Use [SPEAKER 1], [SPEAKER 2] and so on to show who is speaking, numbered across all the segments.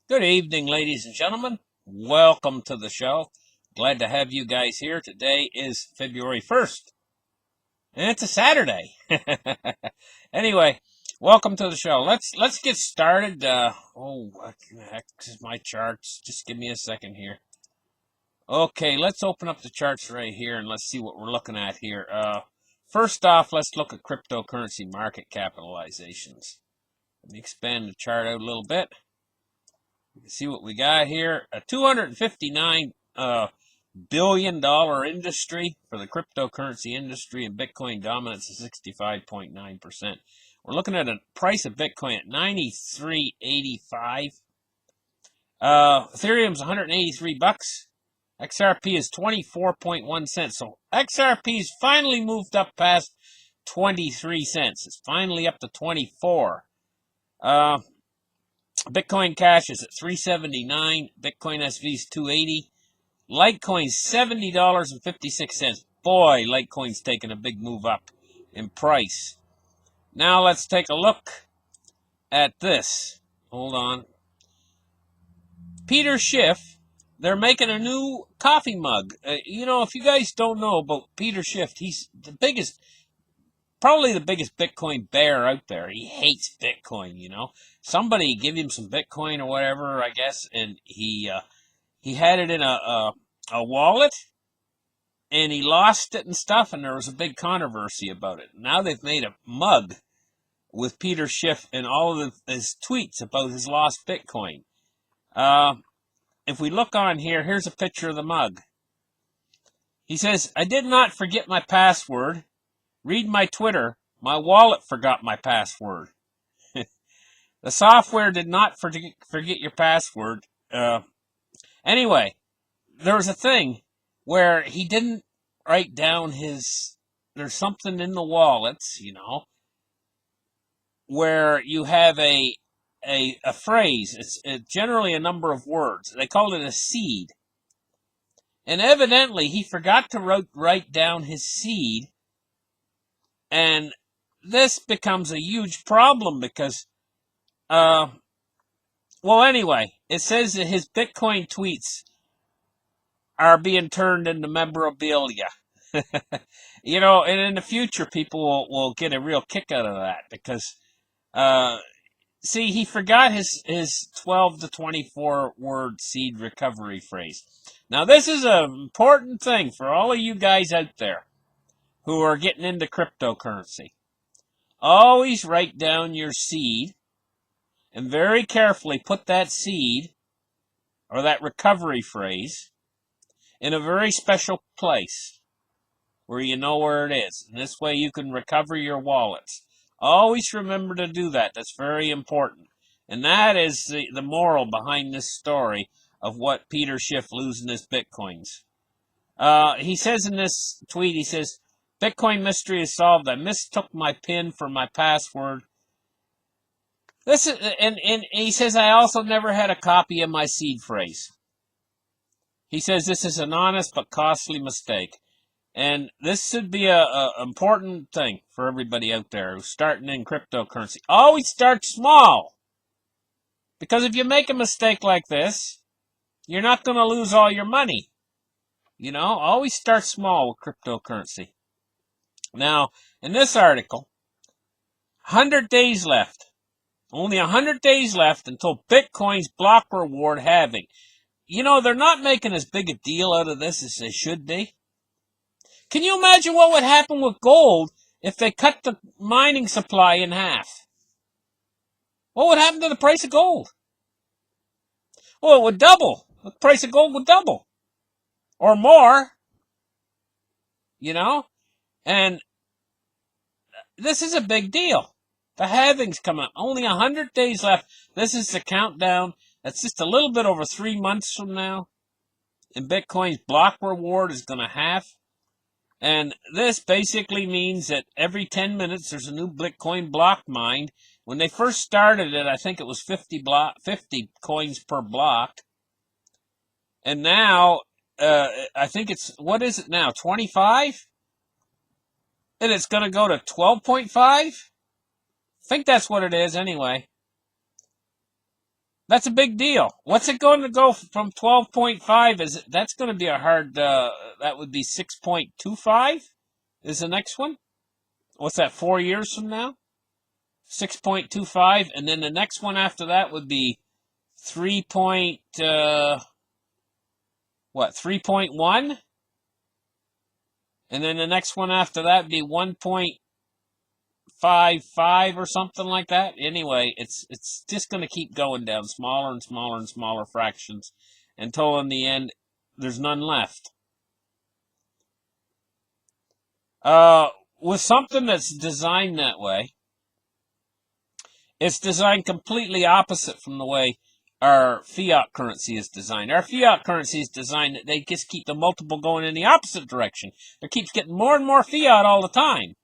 [SPEAKER 1] Good evening, ladies and gentlemen. Welcome to the show. Glad to have you guys here. Today is February 1st, and it's a Saturday. Anyway, welcome to the show. Let's get started. What the heck is my charts? Just give me a second here. Okay, let's open up the charts right here and let's see what we're looking at here. First off, let's look at cryptocurrency market capitalizations. Let me expand the chart out a little bit. You can see what we got here. A $259 billion industry for the cryptocurrency industry, and Bitcoin dominance is 65.9%. We're looking at a price of Bitcoin at $93.85. Ethereum's 183 bucks. XRP is 24.1 cents. So XRP's finally moved up past 23 cents. It's finally up to 24. Bitcoin Cash is at $379. Bitcoin SV is $280. Litecoin's $70.56. Boy, Litecoin's taking a big move up in price. Now let's take a look at this. Hold on. Peter Schiff, they're making a new coffee mug. If you guys don't know about Peter Schiff, he's probably the biggest Bitcoin bear out there. He hates Bitcoin, Somebody give him some Bitcoin or whatever, I guess, and he had it in a wallet, and he lost it and stuff, and there was a big controversy about it. Now they've made a mug with Peter Schiff and all of his tweets about his lost Bitcoin. If we look on here, here's a picture of the mug. He says, "I did not forget my password. Read my Twitter. My wallet forgot my password." The software did not forget your password. Anyway, there was a thing where he didn't write down there's something in the wallets, where you have a phrase. It's generally a number of words. They called it a seed. And evidently he forgot to write down his seed. And this becomes a huge problem because, anyway, it says that his Bitcoin tweets are being turned into memorabilia. And in the future, people will get a real kick out of that because, he forgot his 12 to 24 word seed recovery phrase. Now, this is an important thing for all of you guys out there who are getting into cryptocurrency. Always write down your seed and very carefully put that seed or that recovery phrase in a very special place where you know where it is. And this way you can recover your wallets. Always remember to do that. That's very important. And that is the moral behind this story of what Peter Schiff losing his Bitcoins. He says in this tweet, he says, "Bitcoin mystery is solved. I mistook my PIN for my password." And he says, "I also never had a copy of my seed phrase." He says this is an honest but costly mistake. And this should be a important thing for everybody out there who's starting in cryptocurrency. Always start small. Because if you make a mistake like this, you're not going to lose all your money. Always start small with cryptocurrency. Now, in this article, 100 days left. Only 100 days left until Bitcoin's block reward halving. They're not making as big a deal out of this as they should be. Can you imagine what would happen with gold if they cut the mining supply in half? What would happen to the price of gold? Well, it would double. The price of gold would double. Or more. And this is a big deal. The halving's coming up. Only 100 days left. This is the countdown. That's just a little bit over 3 months from now. And Bitcoin's block reward is going to halve. And this basically means that every 10 minutes there's a new Bitcoin block mined. When they first started it, I think it was 50 coins per block. And now, I think what is it now, 25? And it's going to go to 12.5? I think that's what it is anyway. That's a big deal. What's it going to go from 12.5? That's going to be a hard, that would be 6.25 is the next one. What's that, 4 years from now? 6.25, and then the next one after that would be 3 point, 3.1? And then the next one after that would be 1.55 or something like that. Anyway, it's just going to keep going down, smaller and smaller and smaller fractions, until in the end there's none left. With something that's designed that way, it's designed completely opposite from the way our fiat currency is designed. Our fiat currency is designed that they just keep the multiple going in the opposite direction. It keeps getting more and more fiat all the time.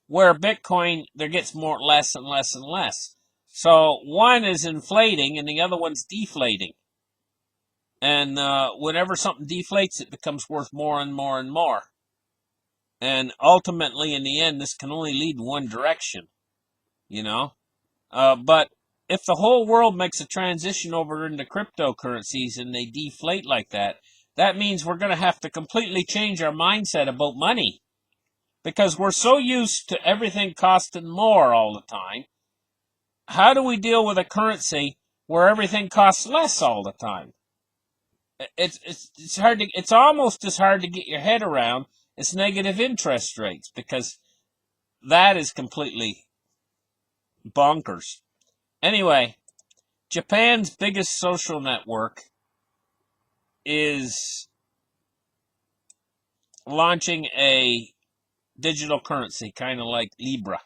[SPEAKER 1] Where Bitcoin, there gets less and less and less. So one is inflating and the other one's deflating. And whenever something deflates, it becomes worth more and more and more. And ultimately, in the end, this can only lead in one direction, you know. But if the whole world makes a transition over into cryptocurrencies and they deflate like that, that means we're going to have to completely change our mindset about money. Because we're so used to everything costing more all the time. How do we deal with a currency where everything costs less all the time? It's hard to, it's almost as hard to get your head around as negative interest rates, because that is completely bonkers. Anyway, Japan's biggest social network is launching a digital currency, kind of like Libra.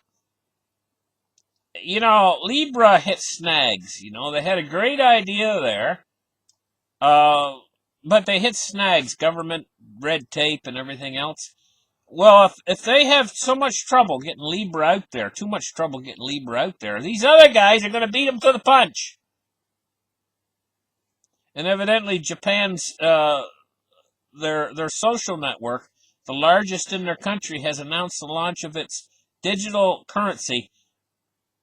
[SPEAKER 1] You know, Libra hit snags. You know, they had a great idea there, but they hit snags, government red tape and everything else. Well, if they have so much trouble getting Libra out there, too much trouble getting Libra out there, these other guys are going to beat them to the punch. And evidently, Japan's their social network, the largest in their country, has announced the launch of its digital currency,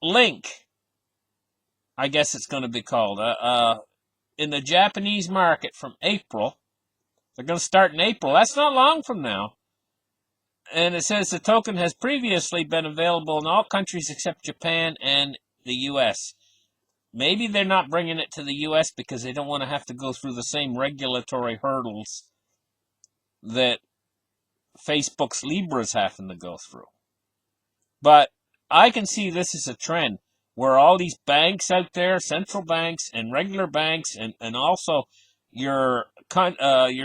[SPEAKER 1] Link, I guess it's going to be called, in the Japanese market from April. They're going to start in April. That's not long from now. And it says the token has previously been available in all countries except Japan and the U.S. Maybe they're not bringing it to the U.S. because they don't want to have to go through the same regulatory hurdles that Facebook's Libra's having to go through. But I can see this as a trend where all these banks out there, central banks and regular banks, and also your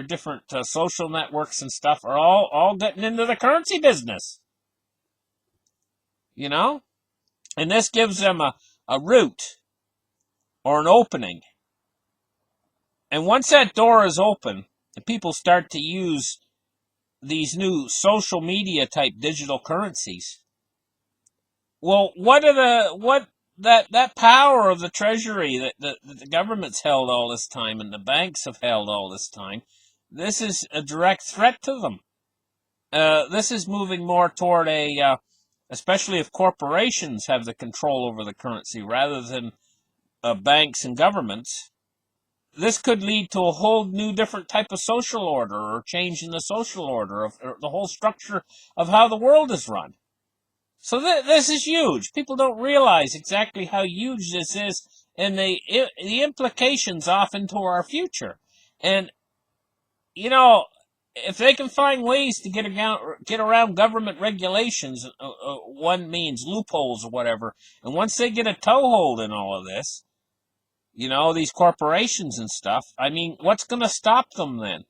[SPEAKER 1] different social networks and stuff are all getting into the currency business. You know? And this gives them a route or an opening. And once that door is open and people start to use these new social media type digital currencies, well, that power of the treasury that the government's held all this time and the banks have held all this time, this is a direct threat to them. This is moving more toward especially if corporations have the control over the currency rather than banks and governments. This could lead to a whole new different type of social order, or change in the social order of the whole structure of how the world is run. So this is huge. People don't realize exactly how huge this is and the implications off into our future. And, you know, if they can find ways to get around government regulations, one means loopholes or whatever, and once they get a toehold in all of this, you know, these corporations and stuff, I mean, what's going to stop them then?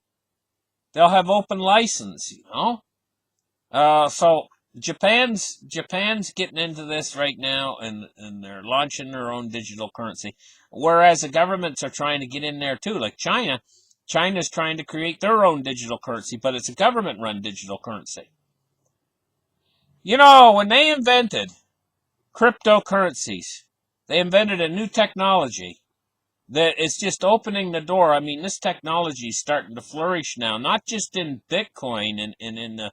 [SPEAKER 1] They'll have open license, you know? So Japan's getting into this right now, and they're launching their own digital currency, whereas the governments are trying to get in there too. Like China's trying to create their own digital currency, but it's a government-run digital currency. You know, when they invented cryptocurrencies, they invented a new technology that is just opening the door. I mean, this technology is starting to flourish now, not just in Bitcoin and in the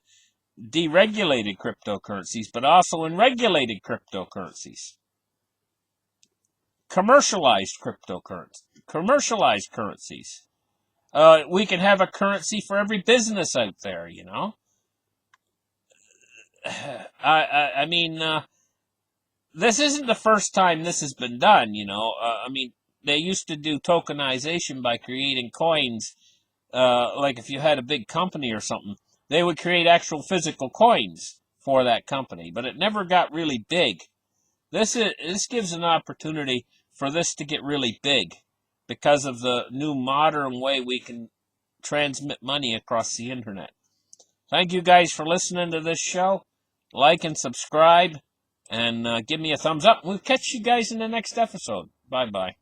[SPEAKER 1] deregulated cryptocurrencies, but also in regulated cryptocurrencies. commercialized cryptocurrency, commercialized currencies. We can have a currency for every business out there, you know. I mean, this isn't the first time this has been done, you know. I mean, they used to do tokenization by creating coins. Like if you had a big company or something, they would create actual physical coins for that company, but it never got really big. This gives an opportunity for this to get really big because of the new modern way we can transmit money across the internet. Thank you guys for listening to this show. Like and subscribe, and give me a thumbs up. We'll catch you guys in the next episode. Bye-bye.